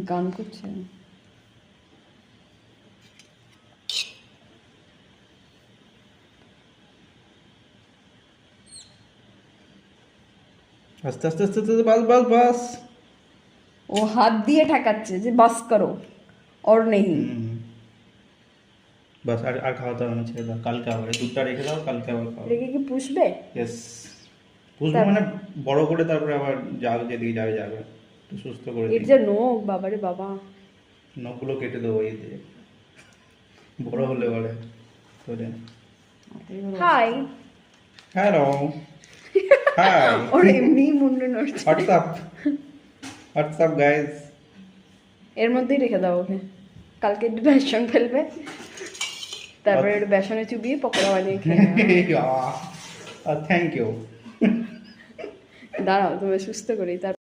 গান করছে। আস্তে আস্তে আস্তে আস্তে, বাস বাস বাস। ও হাত দিয়ে ঠেকাচ্ছে যে বাস করো, और नहीं। বাস, আর আর খাওয়াতে হবে না, ছেড়ে দাও। কালকে আবার এই দুধটা রেখে দাও, কালকে আবার খাও। রেখে কি পুষবে? ইয়েস, বুঝবো তার- মানে বড় করে, তারপরে আবার যাবে, যেদিকে যাবে যাবে, একটু সুস্থ করে এর দিই। যে নখ, বাবারে বাবা। নখগুলো কেটে দেবো এই দিয়ে, বড় হলে বলে তোরে। হাই। হ্যালো, হাই, ওর এমনি মুন্ডু নড়ছে। WhatsApp, WhatsApp guys. এর মধ্যেই রেখে দাও ওকে, কালকে একটু বেসন ফেলবে, তারপরে একটু বেসনে চুবিয়ে পকোড়া বানিয়ে খেয়ে নেবে। Thank you. দাঁড়াও তুমি সুস্থ করি তার